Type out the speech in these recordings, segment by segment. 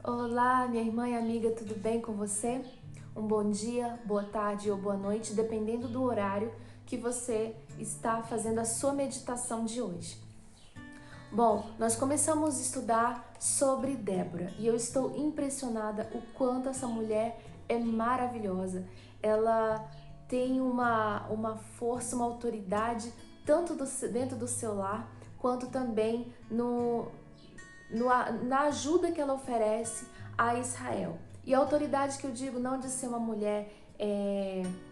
Olá, minha irmã e amiga, tudo bem com você? Um bom dia, boa tarde ou boa noite, dependendo do horário que você está fazendo a sua meditação de hoje. Bom, nós começamos a estudar sobre Débora e eu estou impressionada o quanto essa mulher é maravilhosa. Ela tem uma força, uma autoridade, tanto dentro do seu lar, quanto também na ajuda que ela oferece a Israel. E a autoridade que eu digo não de ser uma mulher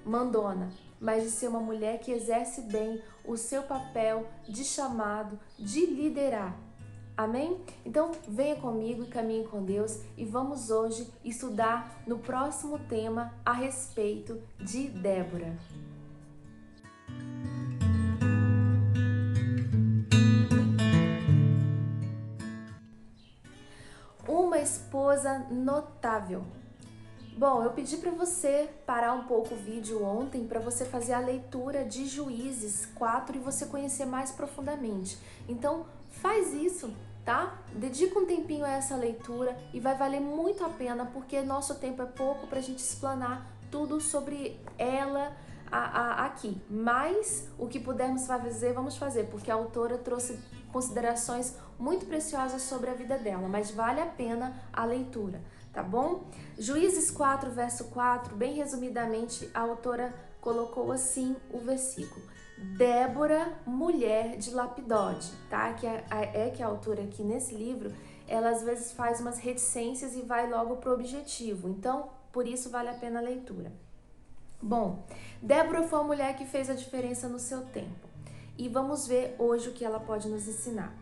mandona, mas de ser uma mulher que exerce bem o seu papel de chamado, de liderar. Amém? Então venha comigo e caminhe com Deus e vamos hoje estudar no próximo tema a respeito de Débora. Uma esposa notável. Bom, eu pedi para você parar um pouco o vídeo ontem para você fazer a leitura de Juízes 4 e você conhecer mais profundamente. Então, faz isso, tá? Dedica um tempinho a essa leitura e vai valer muito a pena porque nosso tempo é pouco para a gente explanar tudo sobre ela aqui. Mas o que pudermos fazer, vamos fazer, porque a autora trouxe considerações muito preciosas sobre a vida dela, mas vale a pena a leitura. Tá bom? Juízes 4, verso 4, bem resumidamente, a autora colocou assim o versículo. Débora, mulher de Lapidote, tá? Que a autora aqui nesse livro, ela às vezes faz umas reticências e vai logo pro objetivo. Então, por isso vale a pena a leitura. Bom, Débora foi uma mulher que fez a diferença no seu tempo. E vamos ver hoje o que ela pode nos ensinar.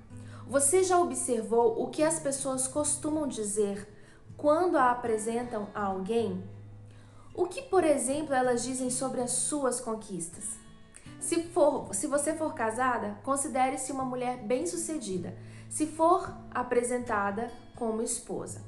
Você já observou o que as pessoas costumam dizer quando a apresentam a alguém? O que, por exemplo, elas dizem sobre as suas conquistas? Se você for casada, considere-se uma mulher bem-sucedida, se for apresentada como esposa.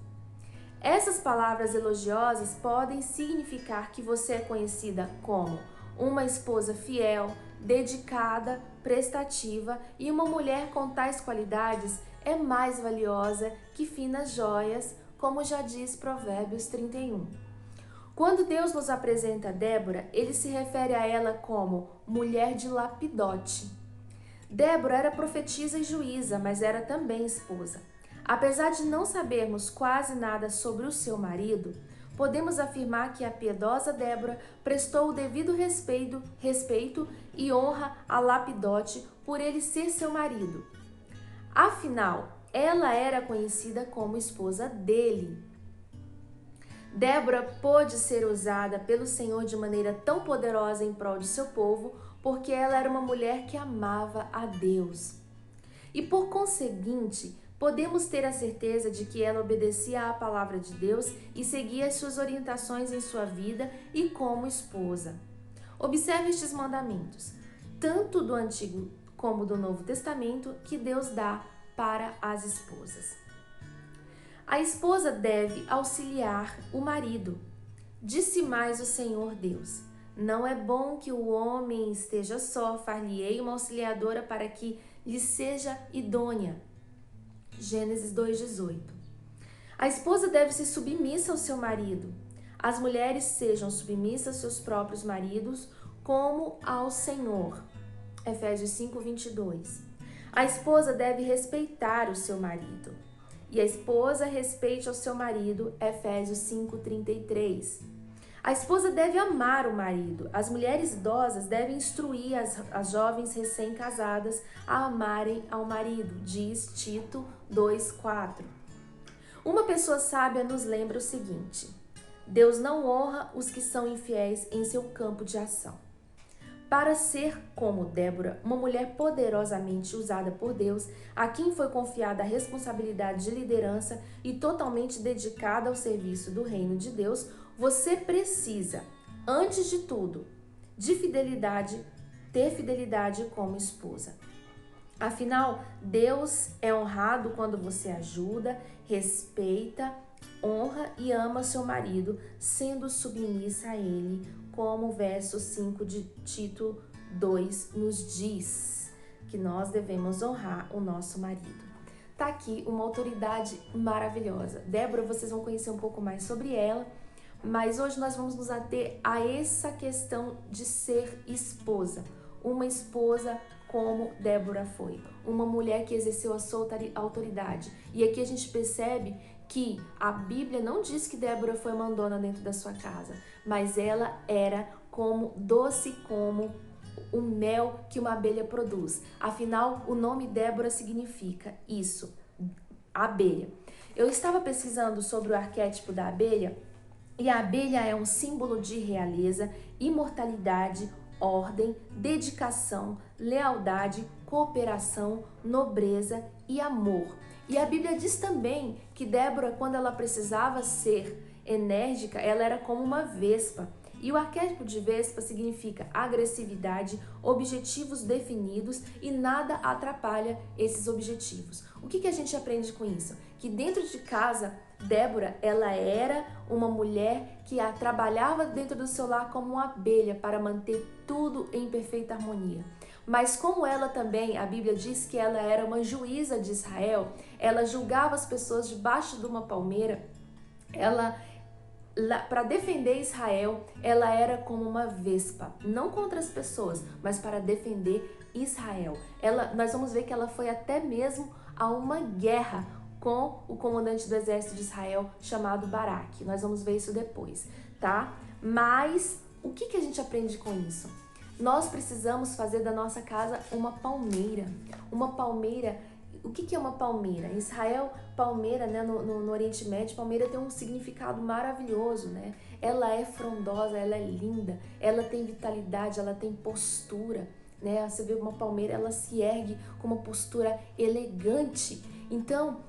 Essas palavras elogiosas podem significar que você é conhecida como uma esposa fiel, dedicada, prestativa, e uma mulher com tais qualidades é mais valiosa que finas joias, como já diz Provérbios 31. Quando Deus nos apresenta Débora, ele se refere a ela como mulher de Lapidote. Débora era profetisa e juíza, mas era também esposa. Apesar de não sabermos quase nada sobre o seu marido, podemos afirmar que a piedosa Débora prestou o devido respeito e honra a Lapidote por ele ser seu marido. Afinal, ela era conhecida como esposa dele. Débora pôde ser usada pelo Senhor de maneira tão poderosa em prol de seu povo, porque ela era uma mulher que amava a Deus. E por conseguinte, podemos ter a certeza de que ela obedecia à palavra de Deus e seguia as suas orientações em sua vida e como esposa. Observe estes mandamentos, tanto do Antigo como do Novo Testamento, que Deus dá para as esposas. A esposa deve auxiliar o marido. Disse mais o Senhor Deus: não é bom que o homem esteja só, far-lhe-ei uma auxiliadora para que lhe seja idônea. Gênesis 2:18. A esposa deve ser submissa ao seu marido. As mulheres sejam submissas aos seus próprios maridos, como ao Senhor. Efésios 5:22. A esposa deve respeitar o seu marido. E a esposa respeite ao seu marido. Efésios 5:33. A esposa deve amar o marido. As mulheres idosas devem instruir as jovens recém-casadas a amarem ao marido, diz Tito 2:4. Uma pessoa sábia nos lembra o seguinte: Deus não honra os que são infiéis em seu campo de ação. Para ser como Débora, uma mulher poderosamente usada por Deus, a quem foi confiada a responsabilidade de liderança e totalmente dedicada ao serviço do reino de Deus, você precisa, antes de tudo, ter fidelidade como esposa. Afinal, Deus é honrado quando você ajuda, respeita, honra e ama seu marido, sendo submissa a ele, como o verso 5 de Tito 2 nos diz, que nós devemos honrar o nosso marido. tá aqui uma autoridade maravilhosa. Débora, vocês vão conhecer um pouco mais sobre ela, mas hoje nós vamos nos ater a essa questão de ser esposa. Uma esposa como Débora foi. Uma mulher que exerceu a sua autoridade. E aqui a gente percebe que a Bíblia não diz que Débora foi mandona dentro da sua casa, mas ela era como doce como o mel que uma abelha produz. Afinal, o nome Débora significa isso, abelha. Eu estava pesquisando sobre o arquétipo da abelha e a abelha é um símbolo de realeza, imortalidade, ordem, dedicação, lealdade, cooperação, nobreza e amor. E a Bíblia diz também que Débora, quando ela precisava ser enérgica, ela era como uma vespa. E o arquétipo de vespa significa agressividade, objetivos definidos e nada atrapalha esses objetivos. O que a gente aprende com isso? Que dentro de casa, Débora, ela era uma mulher que trabalhava dentro do seu lar como uma abelha para manter tudo em perfeita harmonia. Mas como ela também, a Bíblia diz que ela era uma juíza de Israel, ela julgava as pessoas debaixo de uma palmeira, para defender Israel, ela era como uma vespa, não contra as pessoas, mas para defender Israel. Nós vamos ver que ela foi até mesmo a uma guerra com o comandante do exército de Israel chamado Baraque. Nós vamos ver isso depois, tá? Mas o que a gente aprende com isso? Nós precisamos fazer da nossa casa uma palmeira. Uma palmeira. O que é uma palmeira? Em Israel, palmeira, né, no Oriente Médio, palmeira tem um significado maravilhoso, né? Ela é frondosa, ela é linda, ela tem vitalidade, ela tem postura, né? Você vê uma palmeira, ela se ergue com uma postura elegante. Então,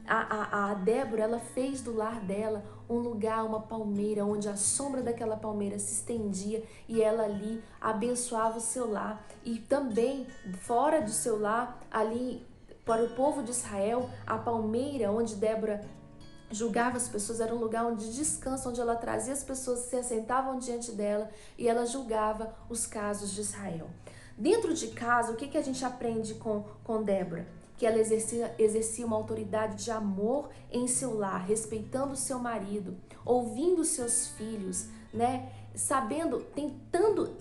a Débora, ela fez do lar dela um lugar, uma palmeira, onde a sombra daquela palmeira se estendia e ela ali abençoava o seu lar. E também, fora do seu lar, ali para o povo de Israel, a palmeira onde Débora julgava as pessoas era um lugar onde descansa, onde ela trazia as pessoas que se assentavam diante dela e ela julgava os casos de Israel. Dentro de casa, o que a gente aprende com Débora? Que ela exercia uma autoridade de amor em seu lar, respeitando seu marido, ouvindo seus filhos, né? Sabendo, tentando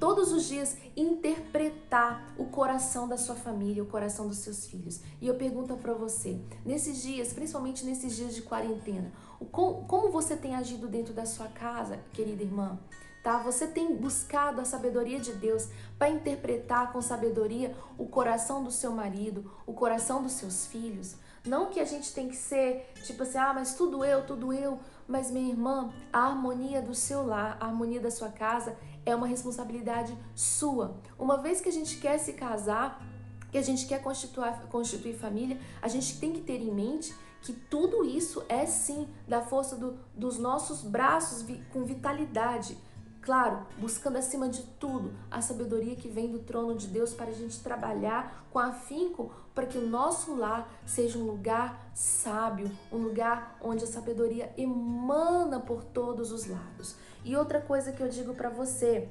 todos os dias interpretar o coração da sua família, o coração dos seus filhos. E eu pergunto para você, nesses dias, principalmente nesses dias de quarentena, como você tem agido dentro da sua casa, querida irmã? Tá? Você tem buscado a sabedoria de Deus para interpretar com sabedoria o coração do seu marido, o coração dos seus filhos? Não que a gente tem que ser tipo assim, mas tudo eu. Mas minha irmã, a harmonia do seu lar, a harmonia da sua casa é uma responsabilidade sua. Uma vez que a gente quer se casar, que a gente quer constituir família, a gente tem que ter em mente que tudo isso é sim da força dos nossos braços com vitalidade. Claro, buscando acima de tudo a sabedoria que vem do trono de Deus para a gente trabalhar com afinco para que o nosso lar seja um lugar sábio, um lugar onde a sabedoria emana por todos os lados. E outra coisa que eu digo para você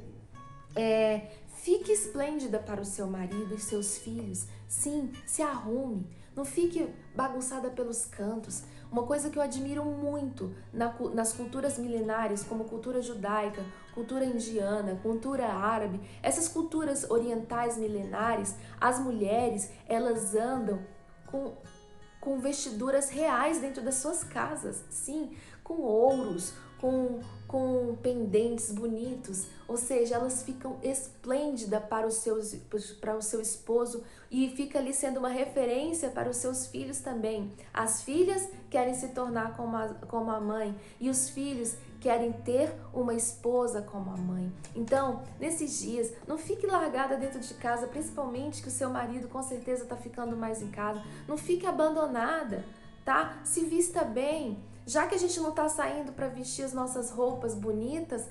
é: fique esplêndida para o seu marido e seus filhos. Sim, se arrume. Não fique bagunçada pelos cantos. Uma coisa que eu admiro muito nas culturas milenares, como cultura judaica, cultura indiana, cultura árabe, essas culturas orientais milenares, as mulheres, elas andam com vestiduras reais dentro das suas casas. Sim, com ouros, com pendentes bonitos, ou seja, elas ficam esplêndidas para o seu esposo e fica ali sendo uma referência para os seus filhos também. As filhas querem se tornar como a mãe e os filhos querem ter uma esposa como a mãe. Então, nesses dias, não fique largada dentro de casa, principalmente que o seu marido com certeza está ficando mais em casa. Não fique abandonada, tá? Se vista bem. Já que a gente não está saindo para vestir as nossas roupas bonitas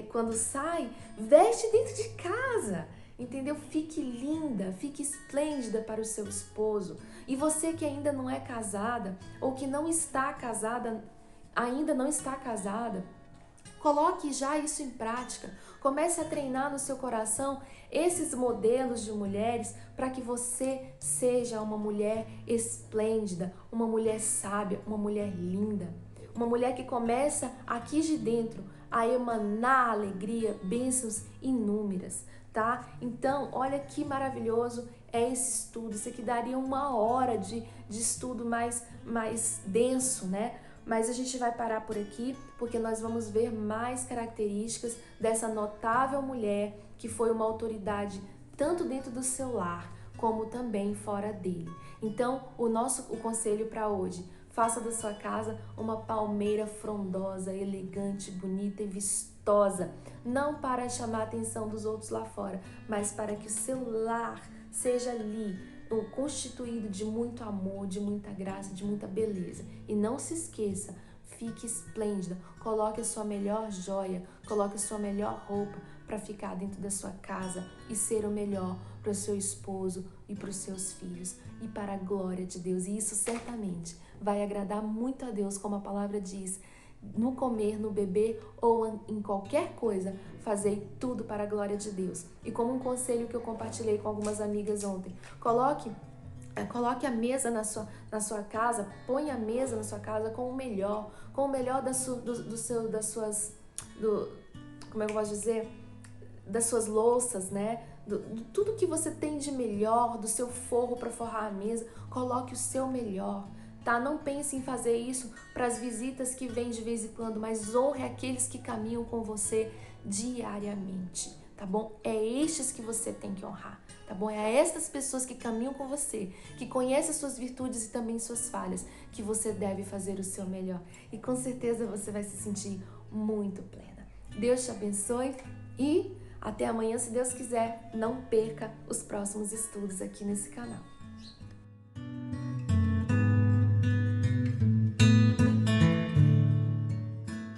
quando sai, veste dentro de casa, entendeu? Fique linda, fique esplêndida para o seu esposo. E você que ainda não é casada ou que não está casada, ainda não está casada, Coloque já isso em prática. Comece a treinar no seu coração esses modelos de mulheres para que você seja uma mulher esplêndida, uma mulher sábia, uma mulher linda. Uma mulher que começa aqui de dentro a emanar alegria, bênçãos inúmeras, tá? Então, olha que maravilhoso é esse estudo. Isso aqui daria 1 hora de estudo mais denso, né? Mas a gente vai parar por aqui porque nós vamos ver mais características dessa notável mulher que foi uma autoridade tanto dentro do seu lar como também fora dele. Então, o conselho para hoje: faça da sua casa uma palmeira frondosa, elegante, bonita e vistosa, não para chamar a atenção dos outros lá fora, mas para que o seu lar seja ali constituído de muito amor, de muita graça, de muita beleza. E não se esqueça, fique esplêndida, coloque a sua melhor joia, coloque a sua melhor roupa para ficar dentro da sua casa e ser o melhor para o seu esposo e para os seus filhos e para a glória de Deus. E isso certamente vai agradar muito a Deus, como a palavra diz: no comer, no beber ou em qualquer coisa, fazei tudo para a glória de Deus. E como um conselho que eu compartilhei com algumas amigas ontem, coloque a mesa na sua casa, põe a mesa na sua casa com o melhor como é que eu posso dizer? Das suas louças, né? De tudo que você tem de melhor, do seu forro para forrar a mesa, coloque o seu melhor. Tá? Não pense em fazer isso para as visitas que vêm de vez em quando, mas honre aqueles que caminham com você diariamente, tá bom? É estes que você tem que honrar, tá bom? É estas pessoas que caminham com você, que conhecem as suas virtudes e também suas falhas, que você deve fazer o seu melhor. E com certeza você vai se sentir muito plena. Deus te abençoe e até amanhã, se Deus quiser. Não perca os próximos estudos aqui nesse canal.